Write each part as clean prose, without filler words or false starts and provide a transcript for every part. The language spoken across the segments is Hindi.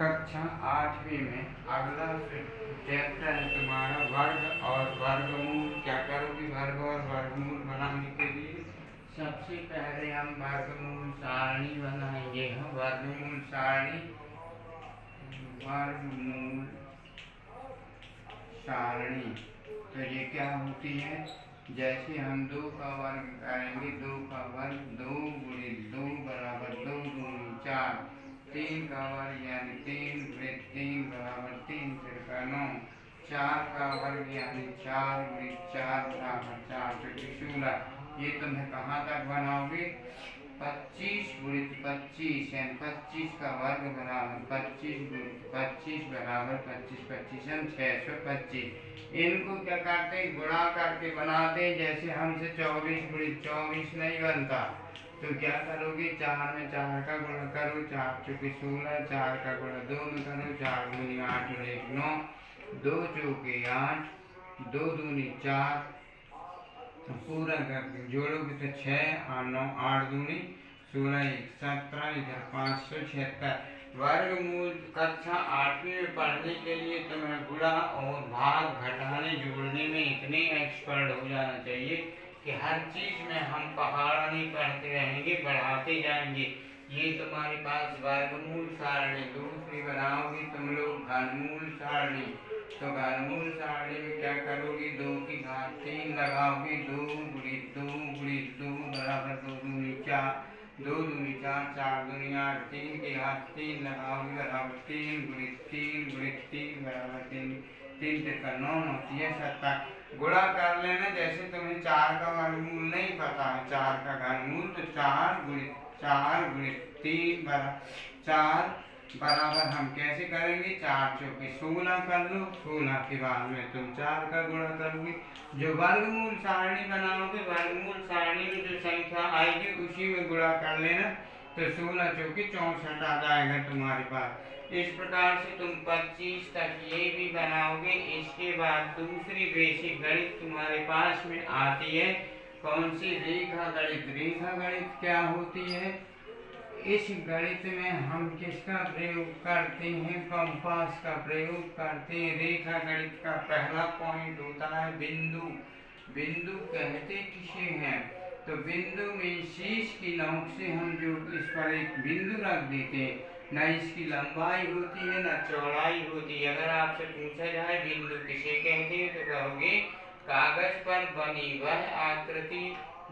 कक्षा 8वीं में अगला चैप्टर है तुम्हारा वर्ग और वर्गमूल। क्या करोगे वर्ग और वर्गमूल बनाने के लिए? सबसे पहले हम वर्गमूल सारणी बनाएंगे। हम वर्गमूल सारणी, वर्गमूल सारणी तो ये क्या होती है? जैसे हम 2 का वर्ग करेंगे, 2 का वर्ग 2 गुणित 2 बराबर 2 दूनी 4। 3 का वर्ग यानी 3 गुणित 3 बराबर 3 तिरका 9। 4 का वर्ग यानी 4 गुणित 4 बराबर 4 चौके 16। ये तुम्हें कहाँ तक बनाओगे? 25 गुणित 25 यानी 25 का वर्ग बराबर 25 गुणित 25 बराबर 25 25 हम 625। इनको क्या करते हैं? गुणा करके बनाते हैं। जैसे हमसे 24 गुणित 24 नहीं बनता तो क्या करोगे? 4 में 4 का गुणा करो, 4 चौके 16। 4 का गुणा 2 में करो, 4 दूनी 8 और 1 9। 2 चौके 8, 2 दूनी 4, पूरा करके जोड़ोगे तो 6 और 9 8 दूनी 16 1 17, इधर 576। वर्गमूल कक्षा 8वीं में पढ़ने के लिए तुम्हें गुणा और भाग घटाने जोड़ने में इतने एक्सपर्ट हो जाना चाहिए कि हर चीज में हम पहाड़ा नहीं पढ़ते रहेंगे, बढ़ाते जाएंगे। ये तुम्हारे पास वर्गमूल सारणी। दूसरी बनाओगे तुम लोग घनमूल सारणी। तो घनमूल सारणी में क्या करोगे? 2 की घात 3 लगाओगे। 2 गुणित 2 गुणित 2 बराबर 2 दूनी 4, 2 दूनी 4, 4 दूनी 8। 3 की घात 3 लगाओगे बराबर 3 गुणित 3 गुणित 3 बराबर 3, 3 तिरका 9 होती है 70। गुणा कर लेना। जैसे तुम्हें 4 का वर्गमूल नहीं पता है, 4 का घनमूल, तो 4 गुणित 3 बराबर 4 बराबर हम कैसे करेंगे? 4 चौके 16 कर लो। 16 के बाद में तुम 4 का गुणा करोगे। जो वर्गमूल सारणी बनाओगे, वर्गमूल सारणी में जो संख्या आएगी उसी में गुणा कर लेना, तो 16 चौके 64 आ जाएगा तुम्हारे पास। इस प्रकार से तुम 25 तक ये भी बनाओगे। इसके बाद दूसरी बेसिक गणित तुम्हारे पास में आती है। कौन सी? रेखा गणित। रेखा गणित क्या होती है? इस गणित में हम किसका प्रयोग करते हैं? कंपास का प्रयोग करते हैं। रेखा गणित का पहला पॉइंट होता है बिंदु। बिंदु कहते किसे हैं? तो बिंदु में शीश की नोक से हम जो इस पर एक बिंदु रख देते हैं, न इसकी लंबाई होती है न चौड़ाई होती है। अगर आपसे पूछा जाए बिंदु किसे कहते हैं तो कहोगे कागज पर बनी वह आकृति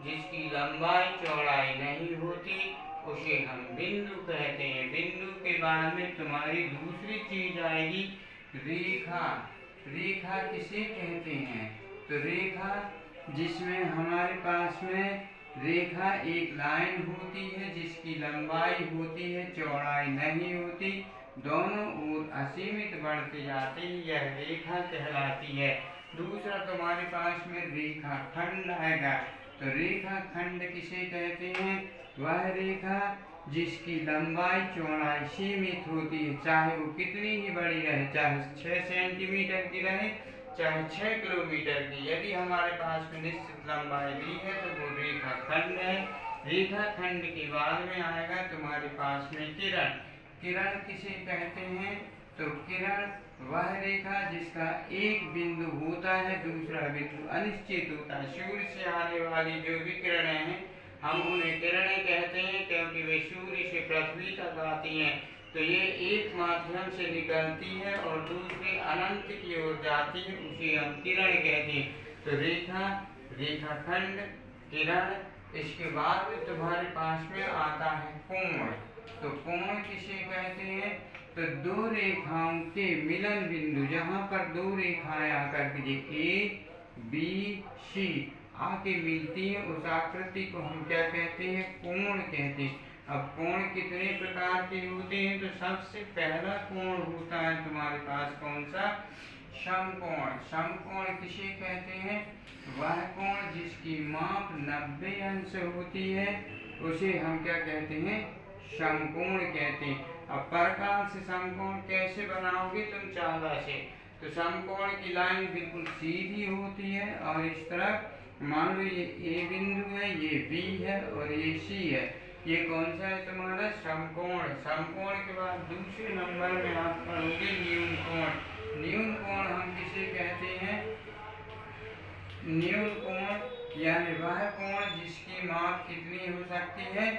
जिसकी लंबाई चौड़ाई नहीं होती उसे हम बिंदु कहते हैं। बिंदु के बाद में तुम्हारी दूसरी चीज आएगी रेखा। रेखा किसे कहते हैं? तो रेखा जिसमें हमारे पास में रेखा एक लाइन होती है जिसकी लंबाई होती है, चौड़ाई नहीं होती, दोनों ओर असीमित बढ़ते जाते हैं, यह रेखा कहलाती है। दूसरा तुम्हारे पास में रेखा खंड आएगा। तो रेखा खंड किसे कहते हैं? वह रेखा जिसकी लंबाई चौड़ाई सीमित होती है, चाहे वो कितनी ही बड़ी रहे, चाहे 6 सेंटीमीटर की रहे, चाहे 6 किलोमीटर की। यदि हमारे पास में निश्चित लंबाई दी है तो वो रेखा खंड है। रेखा खंड के बाद में आएगा तुम्हारे पास में किरण। किरण किसे कहते हैं? तो किरण वह रेखा जिसका एक बिंदु होता है, दूसरा बिंदु अनिश्चित होता है। सूर्य से आने वाली जो भी किरणें हैं हम उन्हें किरणें कहते हैं, क्योंकि वे सूर्य से पृथ्वी तक आती हैं। तो ये एक माध्यम से निकलती है और दूसरे अनंत की ओर जाती है, उसे हम किरण कहते हैं। तो रेखा, रेखाखंड, किरण। इसके बाद में तुम्हारे पास में आता है कोण। तो कोण किसे कहते हैं? तो 2 रेखाओं के मिलन बिंदु, जहाँ पर 2 रेखाएं आकर के ए बी सी आके मिलती है, उस आकृति को हम क्या कहते हैं? कोण कहते हैं। अब कोण कितने प्रकार के होते हैं? तो सबसे पहला कोण होता है तुम्हारे पास कौन सा? समकोण। समकोण किसे कहते हैं? वह कोण जिसकी माप 90 अंश होती है उसे हम क्या कहते हैं? समकोण कहते हैं। अब प्रकार से समकोण कैसे बनाओगे तुम? चांदा से। तो समकोण की लाइन बिल्कुल सीधी होती है और इस तरफ मान लो ये ए बिंदु है, ये बी है और ये सी है। ये कौन सा है तुम्हारा समकोण। समकोण के बाद दूसरे नंबर में आप पढ़ोगे न्यून कोण। न्यून कोण हम किसे कहते हैं? न्यून कोण यानी वह कोण जिसकी माप कितनी हो सकती है?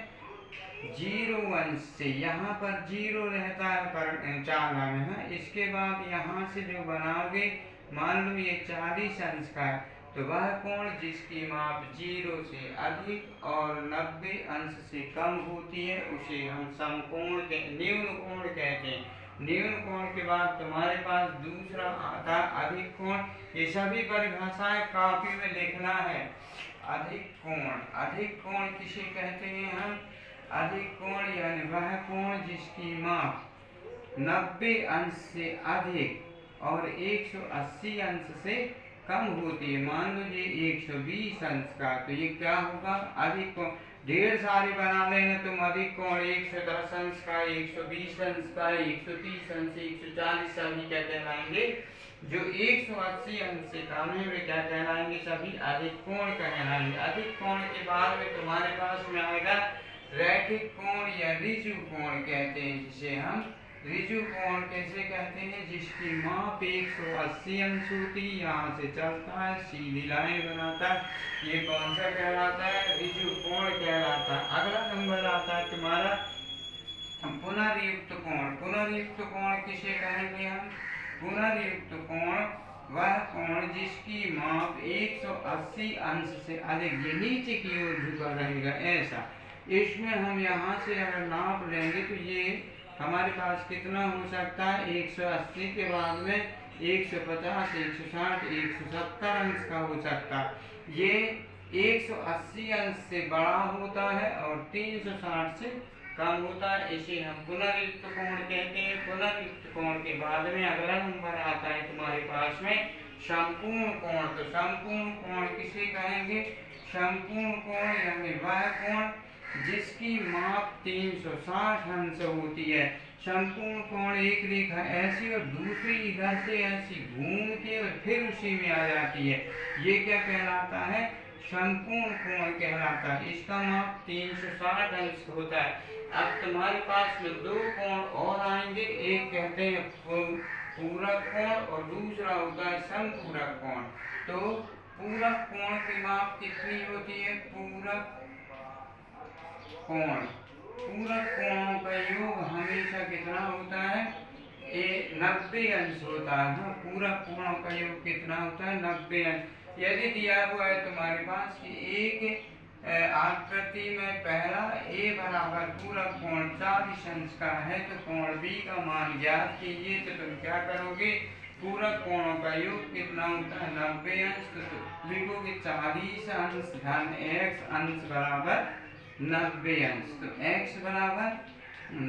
0 अंश से। यहाँ पर 0 रहता है पर चाला में है। इसके बाद यहाँ से जो बनाओगे, मान लो ये 40 अंश का है, तो वह कोण जिसकी माप 0 से अधिक और 90 अंश से कम होती है उसे हम समकोण न्यून कोण कहते हैं। न्यून कोण के बाद तुम्हारे पास दूसरा आता अधिक कोण। ये सभी परिभाषाएं कॉपी में लिखना है। अधिक कोण, अधिक कोण किसे कहते हैं हम? अधिक कोण यानी वह कोण जिसकी माप 90 अंश से अधिक और 180 अंश से कम होती है। मान लो ये 120 अंश का, तो ये क्या होगा? अधिक कोण। ढेर सारे बना लेना तुम। अधिक कोण 110 अंश का, 120 अंश का, 130 अंश, 140 सभी क्या कहलाएंगे? जो 180 अंश से कम है वे क्या कहलाएंगे? सभी अधिक कोण कहलाएंगे। अधिक कोण के बाद में तुम्हारे पास में आएगा रैखिक कोण या ऋजु कोण कहते हैं जिसे हम। ऋजु कोण कैसे कहते हैं? जिसकी माप 180 अंश होती है। यहाँ से चलता है, सीधी लाइन बनाता है, ये कौन सा कहलाता है? ऋजु कोण कहलाता है। अगला नंबर आता है तुम्हारा पुनर्युक्त कोण। पुनर्युक्त कोण किसे कहेंगे हम? पुनर्युक्त कोण वह कोण जिसकी माप 180 अंश से अधिक, ये नीचे की ओर झुका रहेगा ऐसा। इसमें हम यहाँ से अगर नाप लेंगे तो ये हमारे पास कितना हो सकता है? 180 के बाद में 150, 160, 170 अंश का हो सकता है। ये 180 अंश से बड़ा होता है और 360 से कम होता है, इसे हम पुनर्युक्त कोण कहते हैं। पुनर्युक्त कोण के बाद में अगला नंबर आता है तुम्हारे पास में संपूर्ण कोण। तो संपूर्ण कोण किसे कहेंगे? संपूर्ण कोण यानी वह कोण जिसकी माप 360 अंश होती है। संपूर्ण कोण एक रेखा ऐसी और दूसरी इधर से ऐसी घूम के और फिर उसी में आ जाती है, ये क्या कहलाता है? संपूर्ण कोण कहलाता है। इसका माप 360 अंश होता है। अब तुम्हारे पास में दो कोण और आएंगे, एक कहते हैं पूरक कोण और दूसरा होता है समपूरक कोण। तो पूरक कोण की माप कितनी होती है? पूरक कोण, पूरक कोणों का योग हमेशा कितना होता है? 90 अंश होता है। हाँ, पूरक कोणों का योग कितना होता है? 90 अंश। यदि दिया हुआ है तुम्हारे पास कि एक आकृति में पहला ए बराबर पूरक कोण 40 अंश का है, तो कोण बी का मान ज्ञात कीजिए। तो तुम क्या करोगे? पूरक कोणों का योग कितना होता है? 90 अंश। तो लिखोगे 40 अंश धन x अंश बराबर 90 अंश। तो x बराबर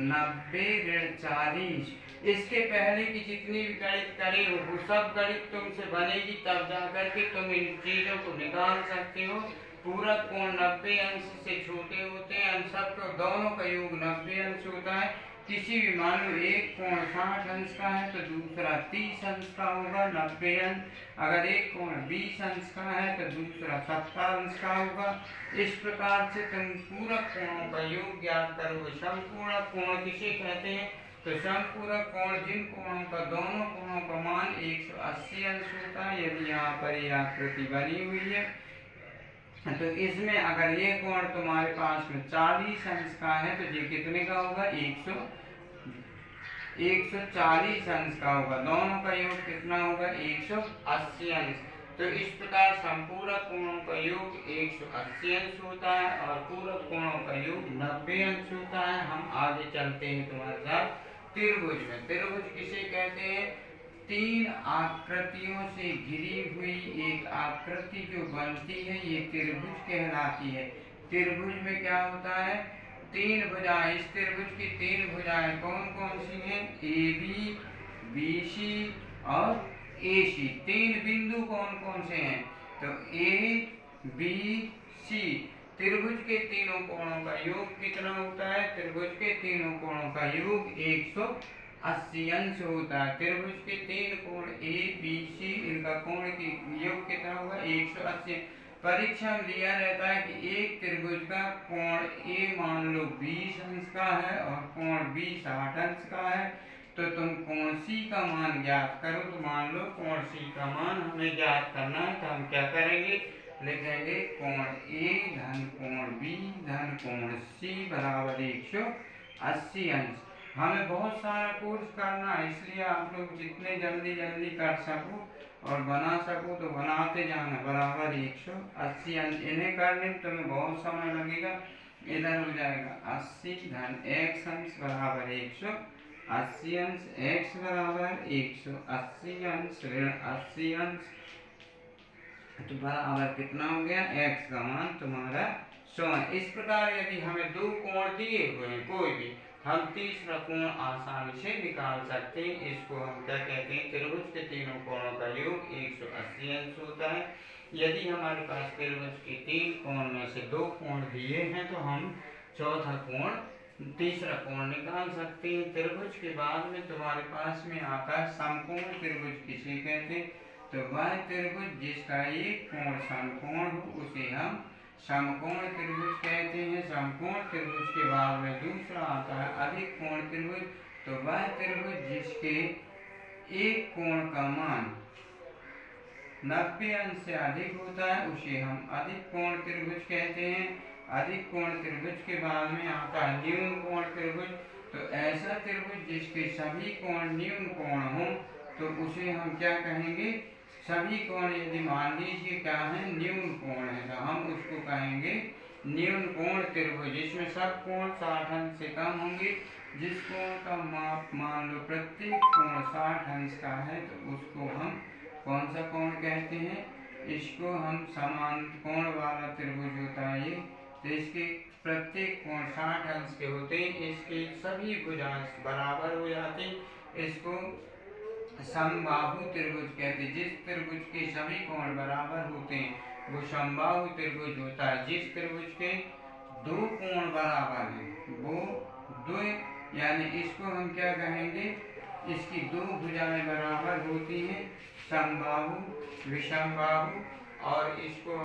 90 ऋण 40। इसके पहले की जितनी भी गणित करे हो वो सब गणित तुमसे बनेगी, तब जाकर के तुम इन चीजों को निकाल सकते हो। पूरक कोण 90 अंश से छोटे होते हैं, इन सब को दोनों का योग 90 अंश होता है। किसी भी मान लो एक कोण 60 अंश का है तो दूसरा 30 अंश का होगा, 90 अंश। अगर एक कोण 20 अंश का है तो दूसरा 70 अंश का होगा। इस प्रकार से तुम पूरक कोणों का योग ज्ञात करोगे। समपूरक कोण किसे कहते हैं? तो समपूरक कोण जिन कोणों का दोनों कोणों का मान 180 अंश होता है। यदि यहाँ पर यह आकृति बनी हुई है तो इसमें अगर ये कोण तुम्हारे पास में 40 अंश का है तो ये कितने का होगा? 140 अंश का होगा। दोनों का योग कितना होगा? 180 अंश। तो इस प्रकार संपूरक कोणों का योग 180 अंश होता है और पूरक कोणों का योग 90 अंश होता है। हम आगे चलते हैं तुम्हारे साथ त्रिभुज में। त्रिभुज किसे कहते हैं? तीन आकृतियों से घिरी हुई एक आकृति जो बनती है ये त्रिभुज कहलाती है। त्रिभुज में क्या होता है? तीन भुजाएं। इस त्रिभुज की तीन भुजाएं कौन कौन सी हैं? AB, BC और AC। तीन बिंदु कौन कौन से हैं? तो ABC। त्रिभुज के तीनों कोणों का योग कितना होता है? त्रिभुज के तीनों कोणों का योग 180 अंश होता है। त्रिभुज के तीन कोण ABC, इनका कोण की योग कितना होगा? 180। परीक्षा में दिया रहता है कि एक त्रिभुज का कोण ए मान लो 20 अंश का है और कोण बी 60 अंश का है, तो तुम कोण सी का मान ज्ञात करो। तो मान लो कोण सी का मान हमें ज्ञात करना है, तो हम क्या करेंगे, लिखेंगे कोण ए धन कोण बी धन कोण सी बराबर 180 अंश। हमें बहुत सारा कोर्स करना है, इसलिए आप लोग जितने जल्दी जल्दी कर सको और बना सको तो बनाते जाना। बराबर 180 अंश, इन्हें करने में तुम्हें बहुत समय लगेगा। इधर हो जाएगा 80 धन x अंश बराबर 180 अंश, x बराबर 180 अंश ऋण 80 अंश, तो बराबर कितना हो गया, x का मान तुम्हारा 100। इस प्रकार यदि हमें दो कोण दिए हुए हैं कोई भी, हम तीसरा कोण आसानी से निकाल सकते हैं। इसको हम क्या कहते हैं, त्रिभुज के तीनों कोणों का योग 180 अंश होता है। यदि हमारे पास त्रिभुज के तीन कोण में से दो कोण दिए हैं तो हम चौथा कोण तीसरा कोण निकाल सकते हैं। त्रिभुज के बाद में तुम्हारे पास में आता है समकोण त्रिभुज किसे कहते हैं, तो वह त्रिभुज जिसका एक कोण समकोण हो उसे हम समकोण त्रिभुज कहते हैं। समकोण त्रिभुज के बाद में दूसरा आता है अधिक कोण त्रिभुज, तो वह त्रिभुज जिसके एक कोण का मान 90 अंश से अधिक होता है उसे हम अधिक कोण त्रिभुज कहते हैं। अधिक कोण त्रिभुज के बाद में आता है न्यून कोण त्रिभुज, तो ऐसा त्रिभुज जिसके सभी कोण न्यून कोण हो तो उसे हम क्या कहेंगे, सभी कोण यदि मान लीजिए क्या है, न्यून कोण है, तो हम उसको कहेंगे न्यून कोण त्रिभुज। जिसमें सब कोण 60 अंश से कम होंगे। जिस कोण का माप मान लो प्रत्येक कोण 60 अंश का है तो उसको हम कौन सा कोण कहते हैं, इसको हम समान कोण वाला त्रिभुज होता है ये। तो इसके प्रत्येक कोण 60 अंश के होते हैं, इसके सभी भुजांश बराबर हो जाते हैं, इसको समबाहु त्रिभुज कहते हैं। जिस त्रिभुज के सभी कोण बराबर होते हैं वो समबाहु त्रिभुज होता है। जिस त्रिभुज के दो कोण बराबर हैं वो दो, यानी इसको हम क्या कहेंगे, इसकी दो भुजाएं बराबर होती हैं, समबाहु विषमबाहु, और इसको